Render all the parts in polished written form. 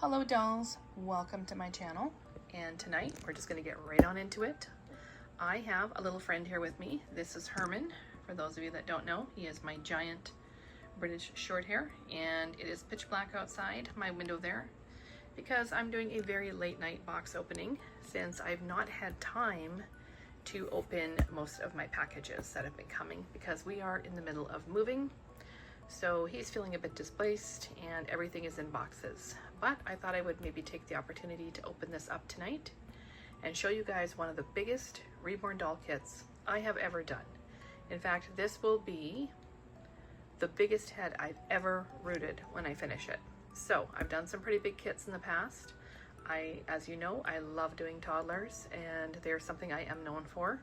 Hello dolls, welcome to my channel, and tonight we're just going to get right on into it. I have a little friend here with me. This is Herman. For those of you that don't know, he is my giant British short hair, and it is pitch black outside my window there because I'm doing a very late night box opening since I've not had time to open most of my packages that have been coming because we are in the middle of moving. So he's feeling a bit displaced and everything is in boxes. But I thought I would maybe take the opportunity to open this up tonight and show you guys one of the biggest Reborn doll kits I have ever done. In fact, this will be the biggest head I've ever rooted when I finish it. So I've done some pretty big kits in the past. As you know, I love doing toddlers and they're something I am known for.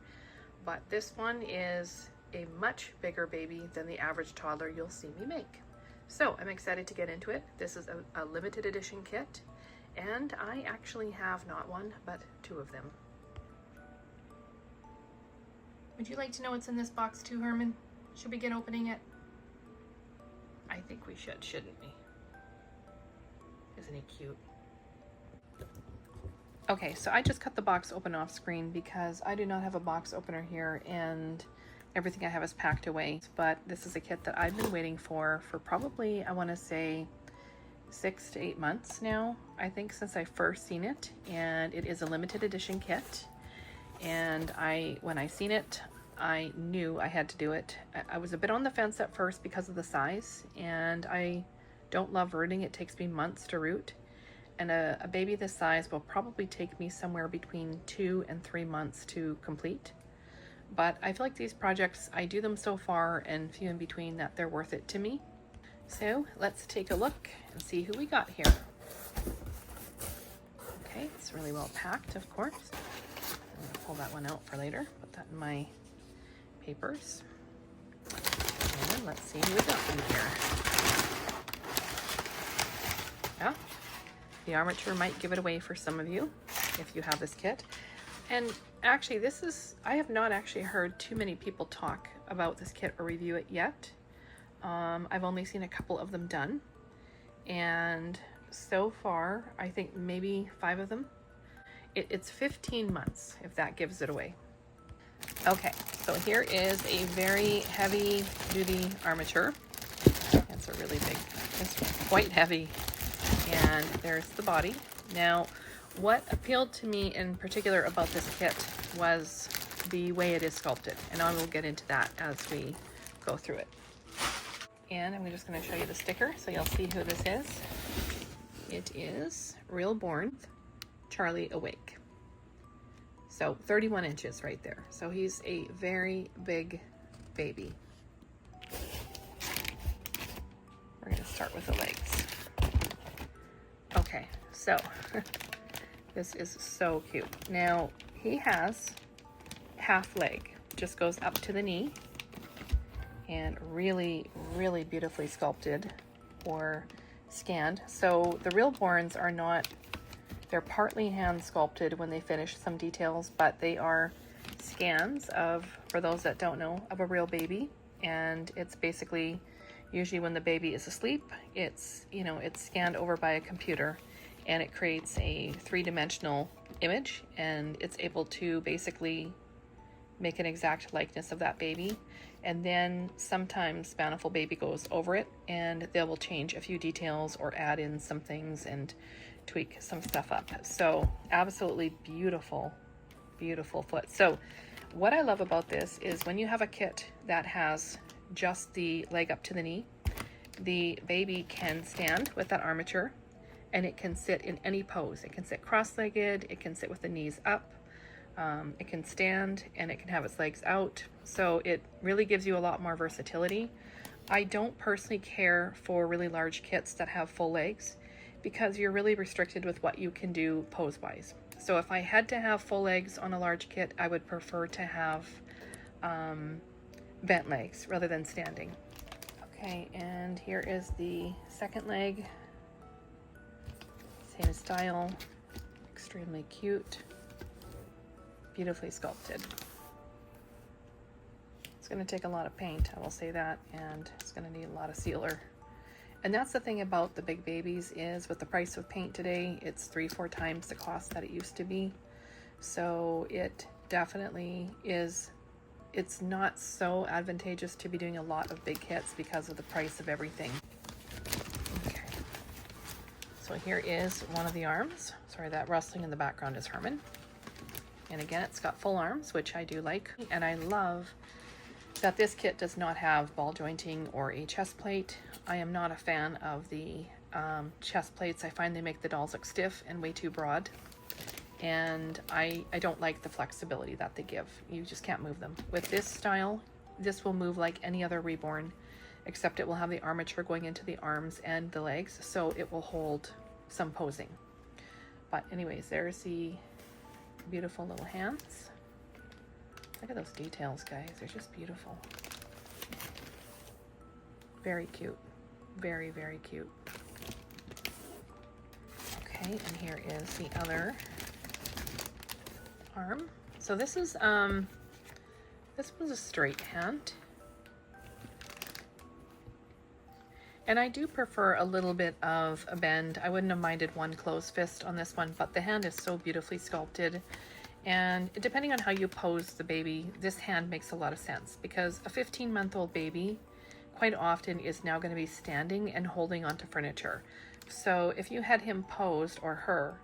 But this one is a much bigger baby than the average toddler you'll see me make. So I'm excited to get into it. This is a limited edition kit, and I actually have not one, but two of them. Would you like to know what's in this box too, Herman? Should we get opening it? I think we should, shouldn't we? Isn't he cute? Okay, so I just cut the box open off screen because I do not have a box opener here and everything I have is packed away. But this is a kit that I've been waiting for probably, I want to say 6 to 8 months now, I think, since I first seen it. And it is a limited edition kit. And when I seen it, I knew I had to do it. I was a bit on the fence at first because of the size, and I don't love rooting. It takes me months to root. And a baby this size will probably take me somewhere between 2 and 3 months to complete. But I feel like these projects, I do them so far and few in between that they're worth it to me. So let's take a look and see who we got here. Okay, it's really well packed, of course. I'm gonna pull that one out for later, put that in my papers. And let's see who we got in here. Yeah, the armature might give it away for some of you if you have this kit. And actually, I have not actually heard too many people talk about this kit or review it yet. I've only seen a couple of them done. And so far, I think maybe 5 of them. It's 15 months, if that gives it away. Okay, so here is a very heavy duty armature. It's a really big, it's quite heavy. And there's the body. Now, what appealed to me in particular about this kit was the way it is sculpted, and I will get into that as we go through it. And I'm just going to show you the sticker so you'll see who this is. It is Reborn, Charlie Awake. So 31 inches right there. So he's a very big baby. We're going to start with the legs. Okay, so this is so cute. Now, he has half leg, just goes up to the knee, and really, really beautifully sculpted or scanned. So the Reborns are not, they're partly hand sculpted when they finish some details, but they are scans of, for those that don't know, of a real baby. And it's basically, usually when the baby is asleep, it's scanned over by a computer, and it creates a 3-dimensional image, and it's able to basically make an exact likeness of that baby. And then sometimes Bountiful Baby goes over it and they will change a few details or add in some things and tweak some stuff up. So absolutely beautiful, beautiful foot. So what I love about this is when you have a kit that has just the leg up to the knee, the baby can stand with that armature, and it can sit in any pose. It can sit cross-legged, it can sit with the knees up, it can stand, and it can have its legs out. So it really gives you a lot more versatility. I don't personally care for really large kits that have full legs because you're really restricted with what you can do pose-wise. So if I had to have full legs on a large kit, I would prefer to have bent legs rather than standing. Okay, and here is the second leg. Same style, extremely cute, beautifully sculpted. It's going to take a lot of paint, I will say that, and it's going to need a lot of sealer And that's the thing about the big babies is with the price of paint today, it's 3-4 times the cost that it used to be. So it definitely is, it's not so advantageous to be doing a lot of big kits because of the price of everything. Okay. So here is one of the arms. Sorry, that rustling in the background is Herman. And again, it's got full arms, which I do like. And I love that this kit does not have ball jointing or a chest plate. I am not a fan of the chest plates. I find they make the dolls look stiff and way too broad. And I don't like the flexibility that they give. You just can't move them. With this style, this will move like any other Reborn, except it will have the armature going into the arms and the legs, so it will hold some posing. But anyways, there's the beautiful little hands. Look at those details, guys. They're just beautiful. Very cute. Very, very cute. Okay, and here is the other arm. So this is this was a straight hand, and I do prefer a little bit of a bend. I wouldn't have minded one closed fist on this one, but the hand is so beautifully sculpted, and depending on how you pose the baby, this hand makes a lot of sense, because a 15-month-old baby quite often is now going to be standing and holding onto furniture. So if you had him posed, or her,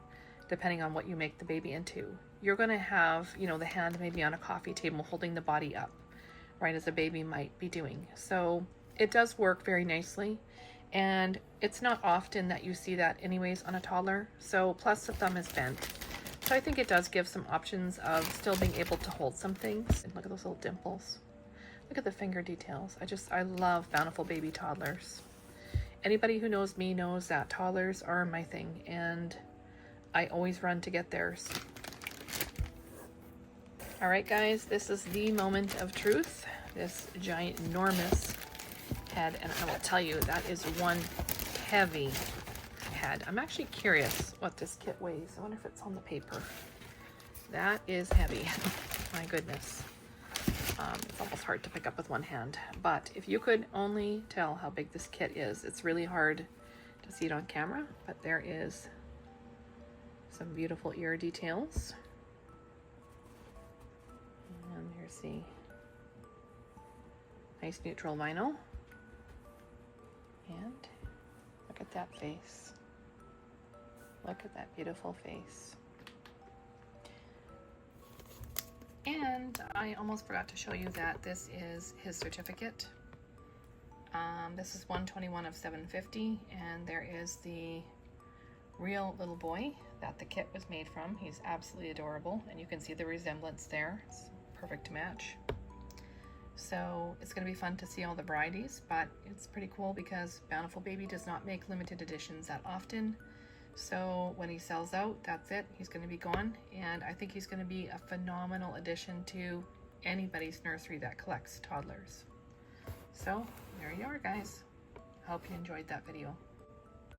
depending on what you make the baby into, you're going to have, you know, the hand maybe on a coffee table holding the body up, right, as a baby might be doing. So it does work very nicely, and it's not often that you see that anyways on a toddler. So plus the thumb is bent. So I think it does give some options of still being able to hold some things. And look at those little dimples. Look at the finger details. I love bountiful baby toddlers. Anybody who knows me knows that toddlers are my thing, and I always run to get theirs. All right, guys, this is the moment of truth. This giant, enormous head, and I will tell you, that is one heavy head. I'm actually curious what this kit weighs. I wonder if it's on the paper. That is heavy. My goodness. It's almost hard to pick up with one hand, but if you could only tell how big this kit is, it's really hard to see it on camera, but there is some beautiful ear details. And here's the nice neutral vinyl. And look at that face. Look at that beautiful face. And I almost forgot to show you that this is his certificate. This is 121 of 750, and there is the real little boy that the kit was made from. He's absolutely adorable, and you can see the resemblance there. It's a perfect match. So it's going to be fun to see all the varieties, but it's pretty cool because Bountiful Baby does not make limited editions that often. So when he sells out, that's it. He's going to be gone, and I think he's going to be a phenomenal addition to anybody's nursery that collects toddlers. So there you are, guys. I hope you enjoyed that video.